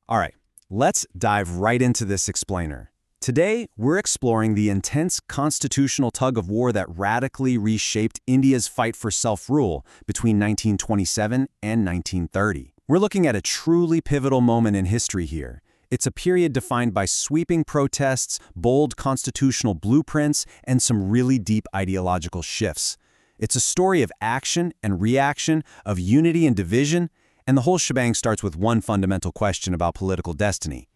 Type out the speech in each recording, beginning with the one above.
All right, let's dive right into this explainer. Today, we're exploring the intense constitutional tug-of-war that radically reshaped India's fight for self-rule between 1927 and 1930. We're looking at a truly pivotal moment in history here. It's a period defined by sweeping protests, bold constitutional blueprints, and some really deep ideological shifts. It's a story of action and reaction, of unity and division, and the whole shebang starts with one fundamental question about political destiny.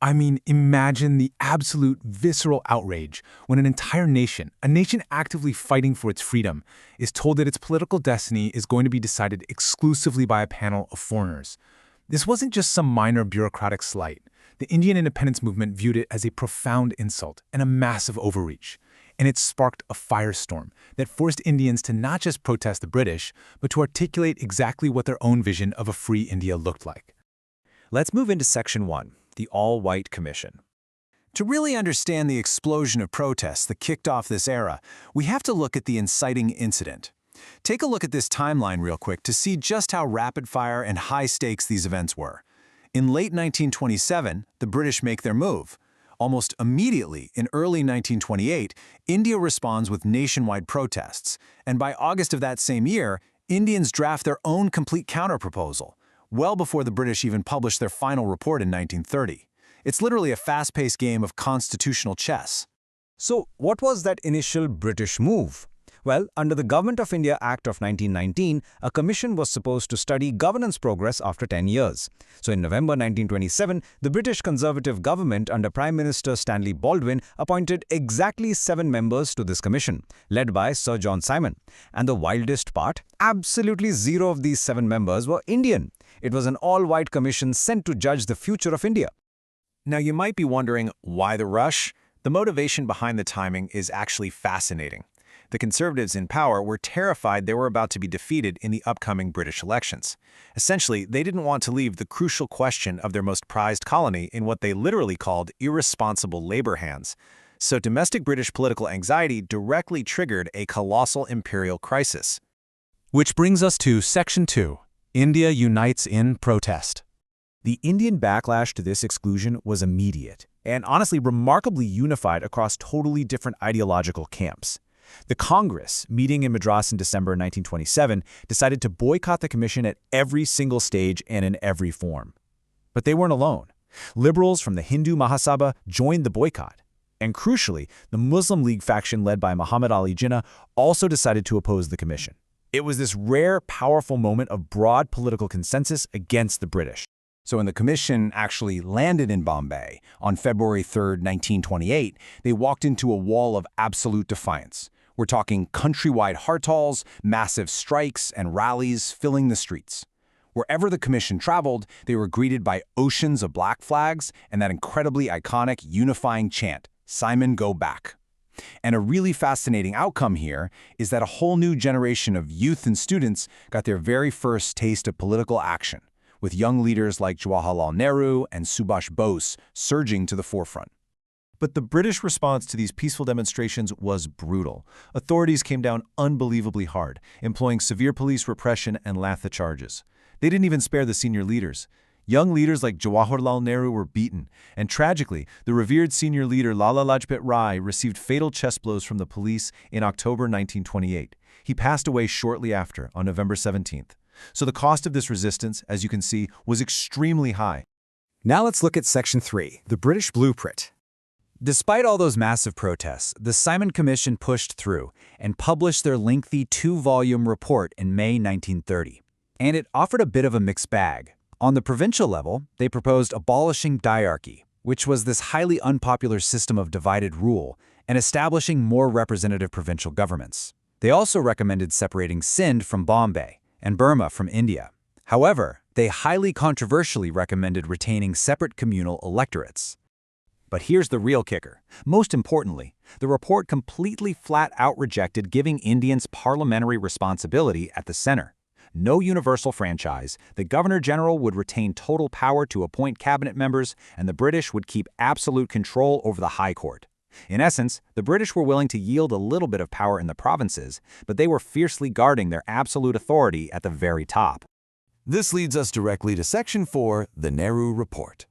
I mean, imagine the absolute visceral outrage when an entire nation, a nation actively fighting for its freedom, is told that its political destiny is going to be decided exclusively by a panel of foreigners. This wasn't just some minor bureaucratic slight. The Indian independence movement viewed it as a profound insult and a massive overreach. And it sparked a firestorm that forced Indians to not just protest the British, but to articulate exactly what their own vision of a free India looked like. Let's move into Section 1, the All-White Commission. To really understand the explosion of protests that kicked off this era, we have to look at the inciting incident. Take a look at this timeline real quick to see just how rapid-fire and high-stakes these events were. In late 1927, the British make their move. Almost immediately, in early 1928, India responds with nationwide protests, and by August of that same year, Indians draft their own complete counterproposal, well before the British even published their final report in 1930. It's literally a fast-paced game of constitutional chess. So, what was that initial British move? Well, under the Government of India Act of 1919, a commission was supposed to study governance progress after 10 years. So in November 1927, the British Conservative government under Prime Minister Stanley Baldwin appointed exactly 7 members to this commission, led by Sir John Simon. And the wildest part? Absolutely 0 of these 7 members were Indian. It was an all-white commission sent to judge the future of India. Now you might be wondering, why the rush? The motivation behind the timing is actually fascinating. The Conservatives in power were terrified they were about to be defeated in the upcoming British elections. Essentially, they didn't want to leave the crucial question of their most prized colony in what they literally called irresponsible labor hands. So domestic British political anxiety directly triggered a colossal imperial crisis. Which brings us to Section 2, India unites in protest. The Indian backlash to this exclusion was immediate, and honestly remarkably unified across totally different ideological camps. The Congress, meeting in Madras in December 1927, decided to boycott the commission at every single stage and in every form. But they weren't alone. Liberals from the Hindu Mahasabha joined the boycott. And crucially, the Muslim League faction led by Muhammad Ali Jinnah also decided to oppose the commission. It was this rare, powerful moment of broad political consensus against the British. So when the commission actually landed in Bombay on February 3, 1928, they walked into a wall of absolute defiance. We're talking countrywide hartals, massive strikes, and rallies filling the streets. Wherever the commission traveled, they were greeted by oceans of black flags and that incredibly iconic unifying chant, "Simon, go back." And a really fascinating outcome here is that a whole new generation of youth and students got their very first taste of political action, with young leaders like Jawaharlal Nehru and Subhash Bose surging to the forefront. But the British response to these peaceful demonstrations was brutal. Authorities came down unbelievably hard, employing severe police repression and lath charges. They didn't even spare the senior leaders. Young leaders like Jawaharlal Nehru were beaten, and tragically, the revered senior leader Lala Lajpat Rai received fatal chest blows from the police in October 1928. He passed away shortly after, on November 17th. So the cost of this resistance, as you can see, was extremely high. Now let's look at Section 3, the British Blueprint. Despite all those massive protests, the Simon Commission pushed through and published their lengthy 2-volume report in May 1930. And it offered a bit of a mixed bag. On the provincial level, they proposed abolishing diarchy, which was this highly unpopular system of divided rule, and establishing more representative provincial governments. They also recommended separating Sindh from Bombay and Burma from India. However, they highly controversially recommended retaining separate communal electorates. But here's the real kicker. Most importantly, the report completely flat-out rejected giving Indians parliamentary responsibility at the center. No universal franchise, the Governor-General would retain total power to appoint cabinet members, and the British would keep absolute control over the High Court. In essence, the British were willing to yield a little bit of power in the provinces, but they were fiercely guarding their absolute authority at the very top. This leads us directly to Section 4, the Nehru Report.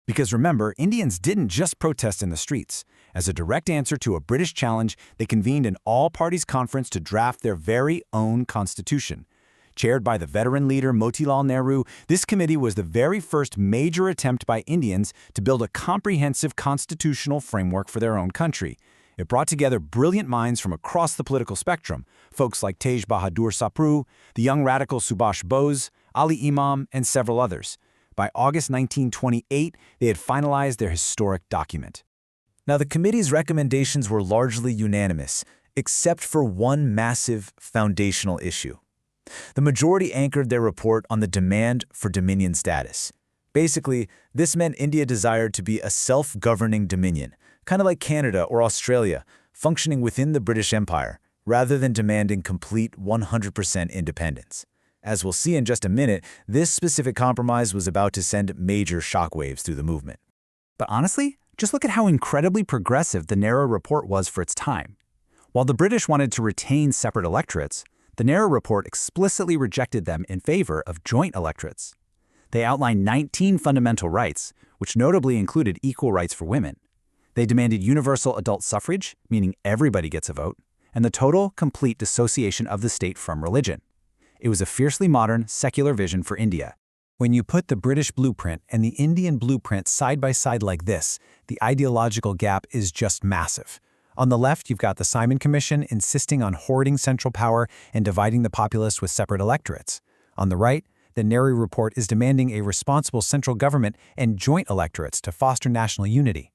Because remember, Indians didn't just protest in the streets. As a direct answer to a British challenge, they convened an all-parties conference to draft their very own constitution. Chaired by the veteran leader Motilal Nehru, this committee was the very first major attempt by Indians to build a comprehensive constitutional framework for their own country. It brought together brilliant minds from across the political spectrum, folks like Tej Bahadur Sapru, the young radical Subhash Bose, Ali Imam, and several others. By August 1928, they had finalized their historic document. Now, the committee's recommendations were largely unanimous, except for one massive foundational issue. The majority anchored their report on the demand for dominion status. Basically, this meant India desired to be a self-governing dominion, kind of like Canada or Australia, functioning within the British Empire, rather than demanding complete 100% independence. As we'll see in just a minute, this specific compromise was about to send major shockwaves through the movement. But honestly, just look at how incredibly progressive the Nehru Report was for its time. While the British wanted to retain separate electorates, the Nehru Report explicitly rejected them in favor of joint electorates. They outlined 19 fundamental rights, which notably included equal rights for women. They demanded universal adult suffrage, meaning everybody gets a vote, and the total, complete dissociation of the state from religion. It was a fiercely modern, secular vision for India. When you put the British blueprint and the Indian blueprint side by side like this, the ideological gap is just massive. On the left, you've got the Simon Commission insisting on hoarding central power and dividing the populace with separate electorates. On the right, the Nehru Report is demanding a responsible central government and joint electorates to foster national unity.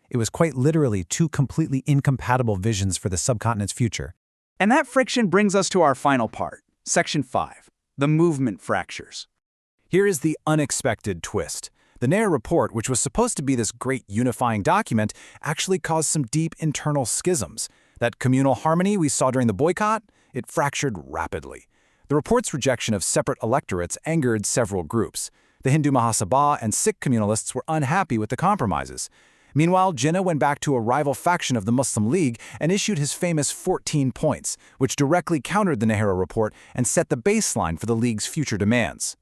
It was quite literally two completely incompatible visions for the subcontinent's future. And that friction brings us to our final part, Section 5, the movement fractures. Here is the unexpected twist. The Nehru Report, which was supposed to be this great unifying document, actually caused some deep internal schisms. That communal harmony we saw during the boycott, it fractured rapidly. The report's rejection of separate electorates angered several groups. The Hindu Mahasabha and Sikh communalists were unhappy with the compromises. Meanwhile, Jinnah went back to a rival faction of the Muslim League and issued his famous 14 points, which directly countered the Nehru Report and set the baseline for the League's future demands.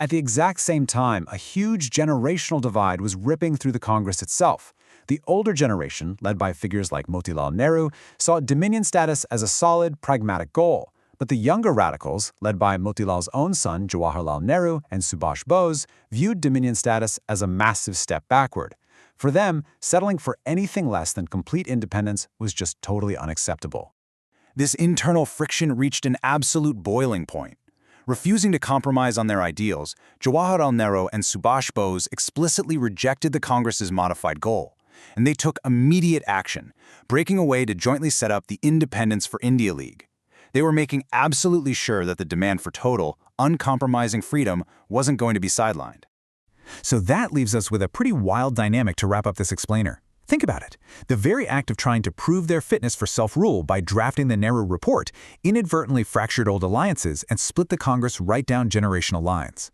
At the exact same time, a huge generational divide was ripping through the Congress itself. The older generation, led by figures like Motilal Nehru, saw dominion status as a solid, pragmatic goal. But the younger radicals, led by Motilal's own son, Jawaharlal Nehru, and Subhash Bose, viewed dominion status as a massive step backward. For them, settling for anything less than complete independence was just totally unacceptable. This internal friction reached an absolute boiling point. Refusing to compromise on their ideals, Jawaharlal Nehru and Subhash Bose explicitly rejected the Congress's modified goal, and they took immediate action, breaking away to jointly set up the Independence for India League. They were making absolutely sure that the demand for total, uncompromising freedom wasn't going to be sidelined. So that leaves us with a pretty wild dynamic to wrap up this explainer. Think about it. The very act of trying to prove their fitness for self-rule by drafting the Nehru Report inadvertently fractured old alliances and split the Congress right down generational lines.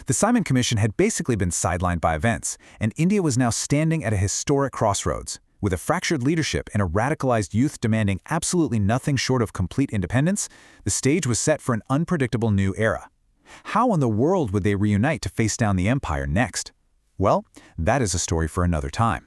The Simon Commission had basically been sidelined by events, and India was now standing at a historic crossroads. With a fractured leadership and a radicalized youth demanding absolutely nothing short of complete independence, the stage was set for an unpredictable new era. How in the world would they reunite to face down the empire next? Well, that is a story for another time.